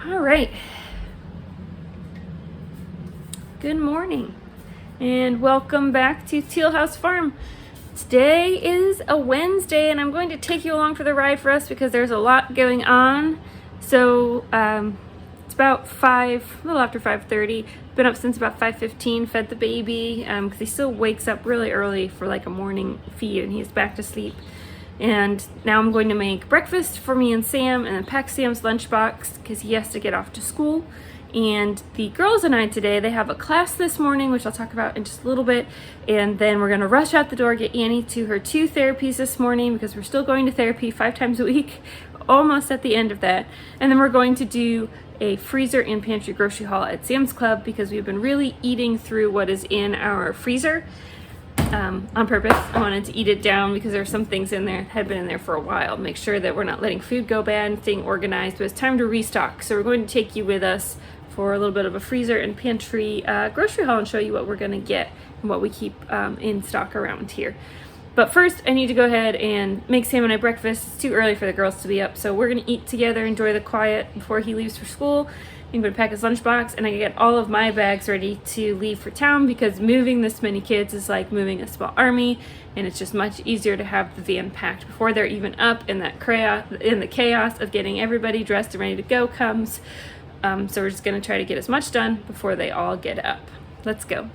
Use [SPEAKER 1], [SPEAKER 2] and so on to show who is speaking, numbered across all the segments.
[SPEAKER 1] All right. Good morning and welcome back to Teal House Farm. Today is a Wednesday and I'm going to take you along for the ride for us because there's a lot going on. So it's about a little after 5:30. Been up since about 5:15, fed the baby because he still wakes up really early for like a morning feed and he's back to sleep. And now I'm going to make breakfast for me and Sam and then pack Sam's lunchbox because he has to get off to school. And the girls and I today, they have a class this morning, which I'll talk about in just a little bit. And then we're going to rush out the door, get Annie to her 2 therapies this morning because we're still going to therapy 5 times a week, almost at the end of that. And then we're going to do a freezer and pantry grocery haul at Sam's Club because we've been really eating through what is in our freezer. On purpose. I wanted to eat it down because there are some things in there that had been in there for a while. Make sure that we're not letting food go bad and staying organized, but it's time to restock. So we're going to take you with us for a little bit of a freezer and pantry grocery haul and show you what we're going to get and what we keep in stock around here. But first, I need to go ahead and make Sam and I breakfast. It's too early for the girls to be up, so we're going to eat together, enjoy the quiet before he leaves for school. I'm going to pack his lunchbox and I get all of my bags ready to leave for town because moving this many kids is like moving a small army, and it's just much easier to have the van packed before they're even up and the chaos of getting everybody dressed and ready to go comes. So we're just going to try to get as much done before they all get up. Let's go.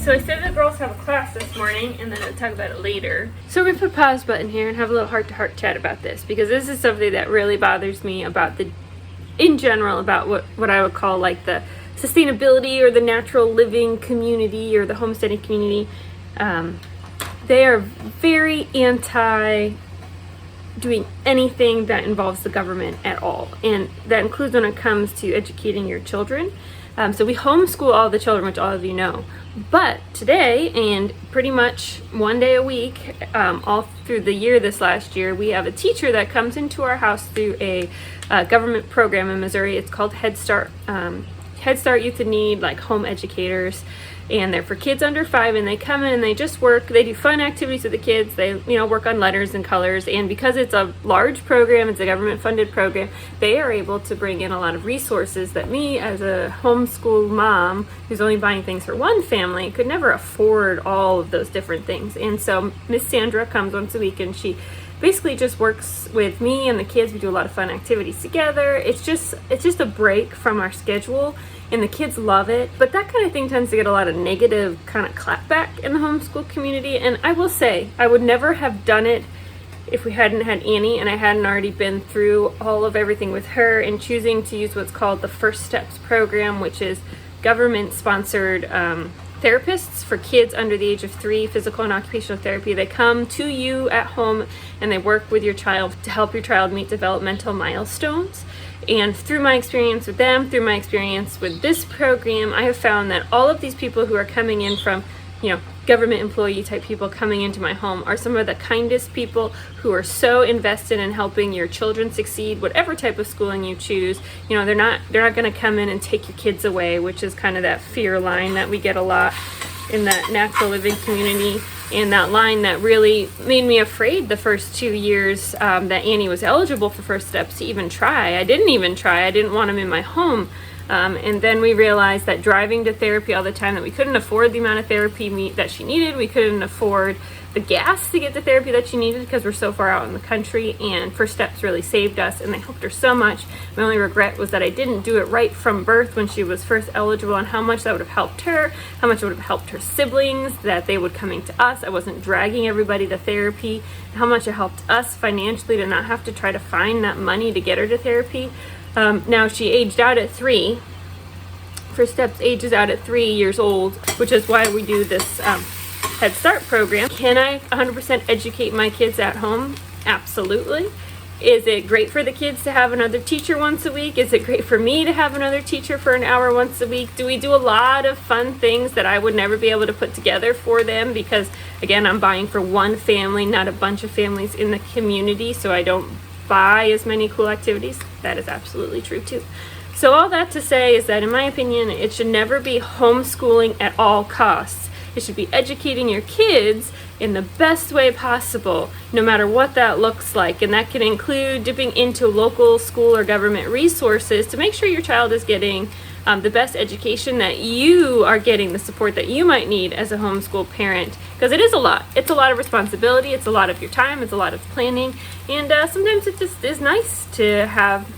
[SPEAKER 1] So I said the girls have a class this morning and then I'll talk about it later. So we're going to put a pause button here and have a little heart-to-heart chat about this because this is something that really bothers me about in general, about what I would call like the sustainability or the natural living community or the homesteading community. They are very anti doing anything that involves the government at all, and that includes when it comes to educating your children. So we homeschool all the children, which all of you know. But today, and pretty much one day a week, all through the year this last year, we have a teacher that comes into our house through a government program in Missouri. It's called Head Start. Head Start Youth in Need, like home educators. And they're for kids under 5, and they come in and they just work. They do fun activities with the kids. They, work on letters and colors. And because it's a large program, it's a government-funded program, they are able to bring in a lot of resources that me, as a homeschool mom who's only buying things for one family, could never afford all of those different things. And so Miss Sandra comes once a week, and she basically just works with me and the kids. We do a lot of fun activities together. It's just a break from our schedule. And the kids love it, but that kind of thing tends to get a lot of negative kind of clapback in the homeschool community. And I will say, I would never have done it if we hadn't had Annie and I hadn't already been through all of everything with her and choosing to use what's called the First Steps program, which is government-sponsored therapists for kids under the age of 3, physical and occupational therapy. They come to you at home and they work with your child to help your child meet developmental milestones. And through my experience with them, through my experience with this program, I have found that all of these people who are coming in from, government employee type people coming into my home are some of the kindest people who are so invested in helping your children succeed, whatever type of schooling you choose. They're not going to come in and take your kids away, which is kind of that fear line that we get a lot in that natural living community. And that line that really made me afraid the first 2 years that Annie was eligible for First Steps to even try. I didn't even try. I didn't want him in my home. And then we realized that driving to therapy all the time, that we couldn't afford the amount of therapy that she needed. We couldn't afford the gas to get the therapy that she needed because we're so far out in the country, and First Steps really saved us and they helped her so much. My only regret was that I didn't do it right from birth when she was first eligible, and how much that would have helped her, how much it would have helped her siblings, that they would coming to us. I wasn't dragging everybody to therapy, how much it helped us financially to not have to try to find that money to get her to therapy. Now she aged out at 3. First Steps ages out at 3 years old, which is why we do this Head Start program. Can I 100% educate my kids at home? Absolutely. Is it great for the kids to have another teacher once a week? Is it great for me to have another teacher for an hour once a week? Do we do a lot of fun things that I would never be able to put together for them? Because again, I'm buying for one family, not a bunch of families in the community, so I don't buy as many cool activities. That is absolutely true too. So all that to say is that in my opinion, it should never be homeschooling at all costs. It should be educating your kids in the best way possible, no matter what that looks like. And that can include dipping into local school or government resources to make sure your child is getting the best education, that you are getting the support that you might need as a homeschool parent. Because it is a lot. It's a lot of responsibility. It's a lot of your time. It's a lot of planning. And sometimes it just is nice to have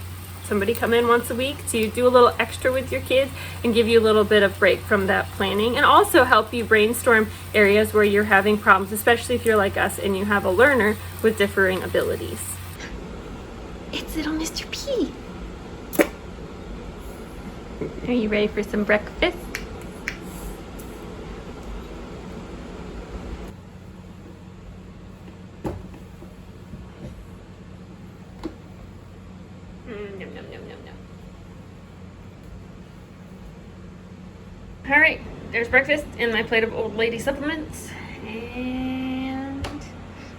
[SPEAKER 1] somebody come in once a week to do a little extra with your kids and give you a little bit of break from that planning, and also help you brainstorm areas where you're having problems, especially if you're like us and you have a learner with differing abilities. It's little Mr. P. Are you ready for some breakfast? Nom, nom, nom, nom, nom. All right, there's breakfast and my plate of old lady supplements, and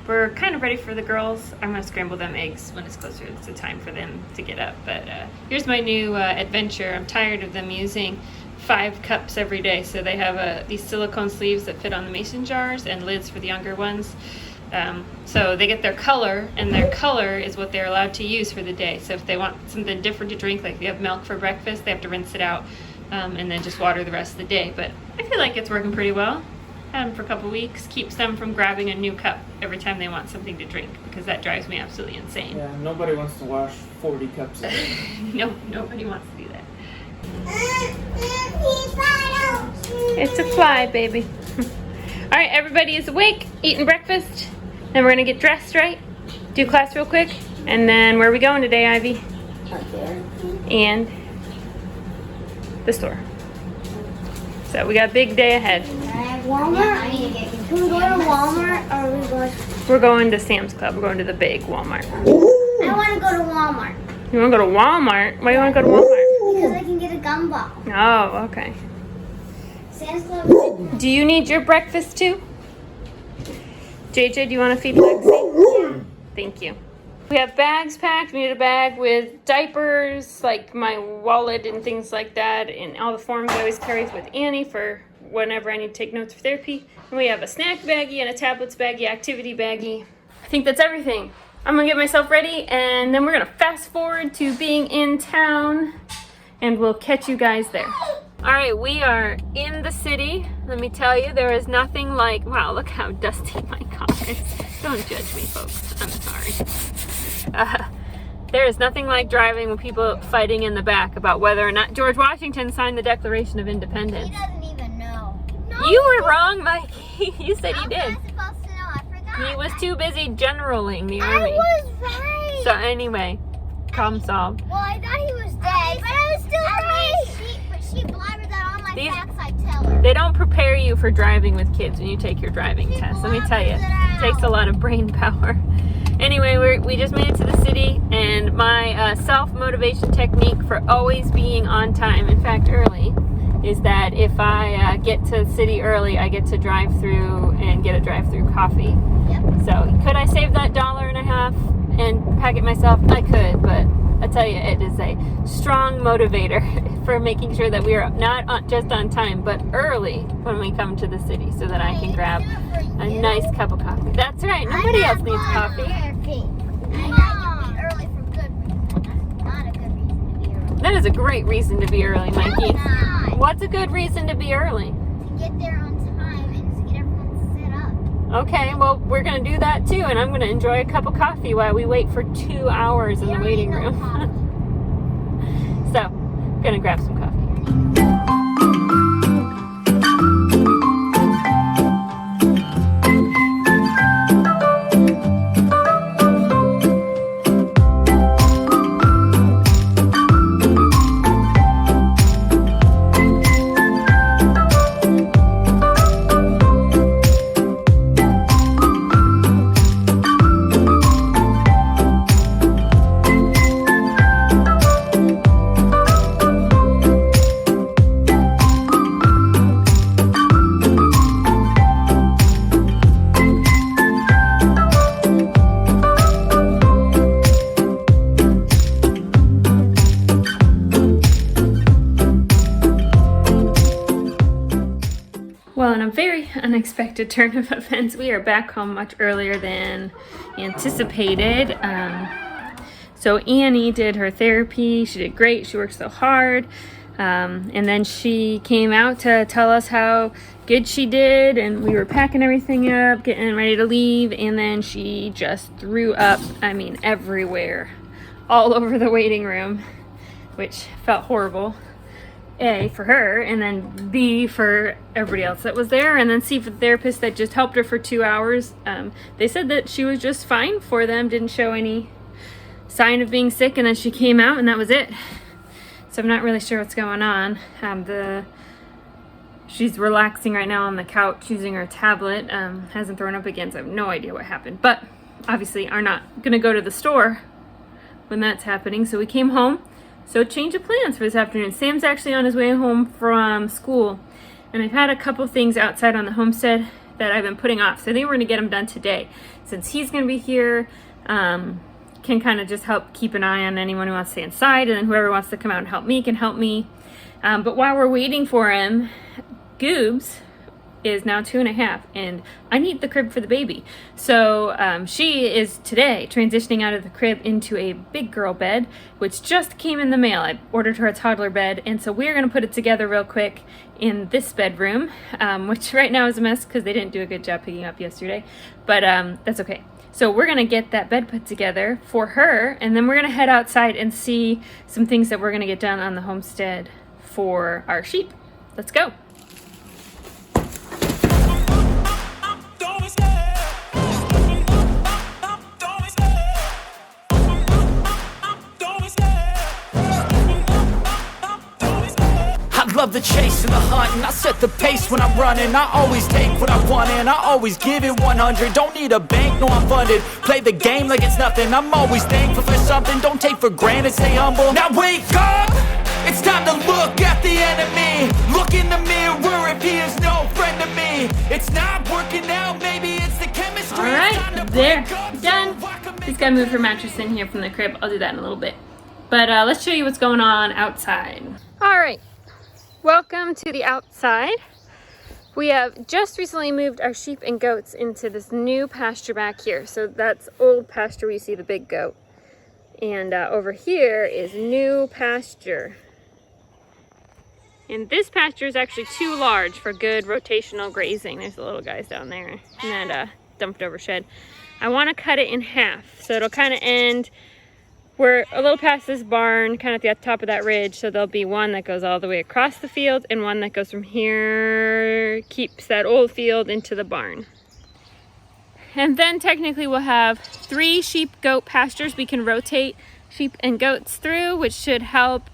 [SPEAKER 1] we're kind of ready for the girls. I'm gonna scramble them eggs when it's closer to time for them to get up. But here's my new adventure. I'm tired of them using 5 cups every day, so they have these silicone sleeves that fit on the mason jars and lids for the younger ones. So they get their color, and their color is what they're allowed to use for the day. So if they want something different to drink, like if you have milk for breakfast, they have to rinse it out and then just water the rest of the day. But I feel like it's working pretty well. Had them for a couple weeks. Keeps them from grabbing a new cup every time they want something to drink, because that drives me absolutely insane.
[SPEAKER 2] Yeah, nobody wants to wash 40 cups a day.
[SPEAKER 1] No, nobody wants to do that. It's a fly, baby. All right, everybody is awake, eating breakfast. Then we're gonna get dressed, right? Do class real quick, and then where are we going today, Ivy? And the store. So we got a big day ahead.
[SPEAKER 3] Walmart? Can we go to Walmart, or are we going?
[SPEAKER 1] We're going to Sam's Club. We're going to the big Walmart.
[SPEAKER 3] I want to go to Walmart.
[SPEAKER 1] You want to go to Walmart? Why do you want to go to Walmart?
[SPEAKER 3] Because I can get a gumball.
[SPEAKER 1] Oh, okay.
[SPEAKER 3] Sam's Club.
[SPEAKER 1] Do you need your breakfast too? JJ, do you want to feed Lexi? Thank you. We have bags packed. We need a bag with diapers, like my wallet and things like that, and all the forms I always carry with Annie for whenever I need to take notes for therapy. And we have a snack baggie and a tablets baggie, activity baggie. I think that's everything. I'm gonna get myself ready, and then we're gonna fast forward to being in town, and we'll catch you guys there. All right, we are in the city. Let me tell you, there is nothing like, wow, look how dusty my car is. Don't judge me, folks. I'm sorry. There is nothing like driving with people fighting in the back about whether or not George Washington signed the Declaration of Independence.
[SPEAKER 3] He doesn't even know. No,
[SPEAKER 1] You were wrong, Mike. You said he did.
[SPEAKER 3] I was supposed to know. I forgot.
[SPEAKER 1] He was too busy generaling the
[SPEAKER 3] I
[SPEAKER 1] army.
[SPEAKER 3] was right.
[SPEAKER 1] So anyway, problem solved.
[SPEAKER 3] Well, I thought he was dead, but I was still right. But she blabbered that on my facts, I tell her.
[SPEAKER 1] They don't prepare you for driving with kids when you take your driving test. Let me tell you, it takes a lot of brain power. Anyway, we just made it to the city, and my self-motivation technique for always being on time, in fact early, is that if I get to the city early, I get to drive through and get a drive-through coffee.
[SPEAKER 3] Yep.
[SPEAKER 1] So could I save that $1.50 and pack it myself? I could, but I tell you, it is a strong motivator for making sure that we are not just on time, but early when we come to the city, so that I can grab a nice cup of coffee. That's right, nobody else needs coffee.
[SPEAKER 3] I had to be early for good reason. That's not a good reason to be early.
[SPEAKER 1] That is a great reason to be early, Mikey.
[SPEAKER 3] Not.
[SPEAKER 1] What's a good reason to be early?
[SPEAKER 3] To get there on time and to get everyone set up.
[SPEAKER 1] Okay, well, we're going to do that too, and I'm going to enjoy a cup of coffee while we wait for 2 hours in the waiting room. So, I'm going to grab some coffee. unexpected turn of events. We are back home much earlier than anticipated. So Annie did her therapy. She did great. She worked so hard. And then she came out to tell us how good she did, and we were packing everything up, getting ready to leave, and then she just threw up, I mean, everywhere, all over the waiting room, which felt horrible. A, for her, and then B, for everybody else that was there, and then C, for the therapist that just helped her for 2 hours. They said that she was just fine for them, didn't show any sign of being sick, and then she came out, and that was it. So I'm not really sure what's going on. She's relaxing right now on the couch using her tablet. Hasn't thrown up again, so I have no idea what happened. But obviously are not going to go to the store when that's happening. So we came home. So change of plans for this afternoon. Sam's actually on his way home from school. And I've had a couple things outside on the homestead that I've been putting off. So I think we're going to get them done today. Since he's going to be here, can kind of just help keep an eye on anyone who wants to stay inside. And then whoever wants to come out and help me can help me. But while we're waiting for him, Goobs is now 2.5, and I need the crib for the baby. So she is today transitioning out of the crib into a big girl bed, which just came in the mail. I ordered her a toddler bed, and so we're going to put it together real quick in this bedroom, which right now is a mess because they didn't do a good job picking up yesterday, but that's okay. So we're going to get that bed put together for her, and then we're going to head outside and see some things that we're going to get done on the homestead for our sheep. Let's go.
[SPEAKER 4] Love the chase and the hunt, and I set the pace when I'm running. I always take what I want and I always give it 100. Don't need a bank, no I'm funded. Play the game like it's nothing. I'm always thankful for something. Don't take for granted, stay humble. Now wake up! It's time to look at the enemy. Look in the mirror if he is no friend to me. It's not working out, maybe it's the chemistry.
[SPEAKER 1] Alright, there, done. Just gotta move her mattress in here from the crib. I'll do that in a little bit. But let's show you what's going on outside. Alright. Welcome to the outside. We have just recently moved our sheep and goats into this new pasture back here. So that's old pasture where you see the big goat. And over here is new pasture. And this pasture is actually too large for good rotational grazing. There's the little guys down there in that dumped over shed. I want to cut it in half. So it'll kind of end. We're a little past this barn, kind of at the top of that ridge, so there'll be one that goes all the way across the field and one that goes from here, keeps that old field into the barn. And then technically we'll have 3 sheep goat pastures we can rotate sheep and goats through, which should help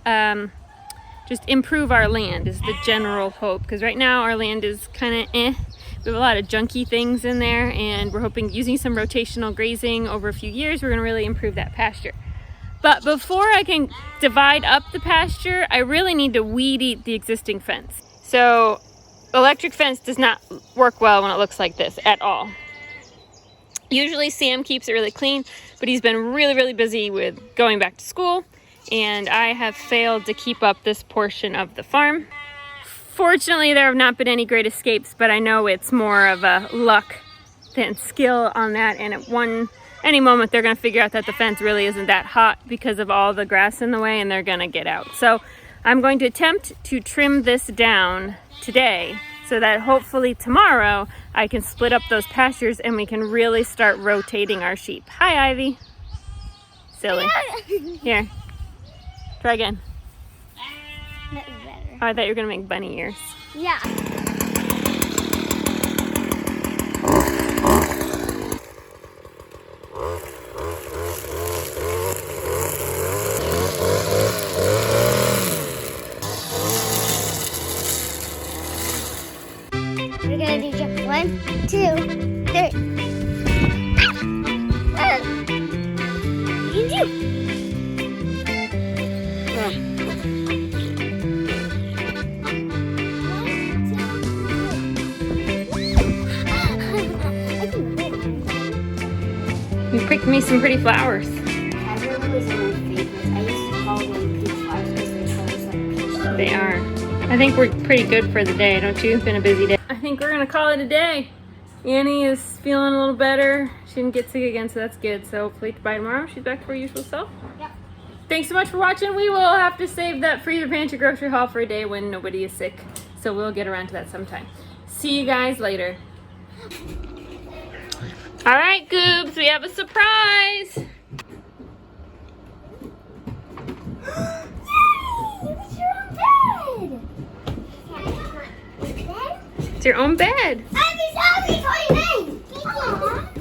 [SPEAKER 1] just improve our land is the general hope, because right now our land is kind of We have a lot of junky things in there, and we're hoping using some rotational grazing over a few years, we're going to really improve that pasture. But before I can divide up the pasture, I really need to weed eat the existing fence. So electric fence does not work well when it looks like this at all. Usually Sam keeps it really clean, but he's been really, really busy with going back to school, and I have failed to keep up this portion of the farm. Fortunately, there have not been any great escapes, but I know it's more of a luck than skill on that, and at any moment they're going to figure out that the fence really isn't that hot because of all the grass in the way, and they're going to get out. So I'm going to attempt to trim this down today so that hopefully tomorrow I can split up those pastures and we can really start rotating our sheep. Hi, Ivy. Silly. Here. Try again.
[SPEAKER 3] That's better.
[SPEAKER 1] Oh, I thought you were going to make bunny ears.
[SPEAKER 3] Yeah. We're gonna do just 1, 2, 3. You can do.
[SPEAKER 1] You picked me some pretty flowers.
[SPEAKER 3] Everybody's one of my favorites. I used to call them peach flowers because they're colors like peach.
[SPEAKER 1] They are. I think we're pretty good for the day, don't you? It's been a busy day. I think we're gonna call it a day. Annie is feeling a little better. She didn't get sick again, so that's good. So hopefully by tomorrow she's back to her usual self.
[SPEAKER 3] Yep.
[SPEAKER 1] Thanks so much for watching. We will have to save that freezer pantry grocery haul for a day when nobody is sick. So we'll get around to that sometime. See you guys later. All right, Goobs, we have a surprise. It's your own bed.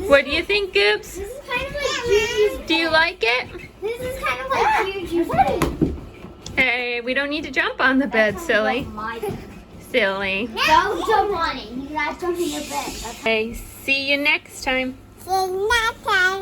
[SPEAKER 1] What do you think, Goobs?
[SPEAKER 3] This is kind of like Juju's bed.
[SPEAKER 1] Do you like it?
[SPEAKER 3] This is kind of like Juju's bed.
[SPEAKER 1] Hey, we don't need to jump on the bed, silly. Silly.
[SPEAKER 3] Don't jump on it. You guys jump in your bed.
[SPEAKER 1] Okay, see you next time.
[SPEAKER 3] See you next time.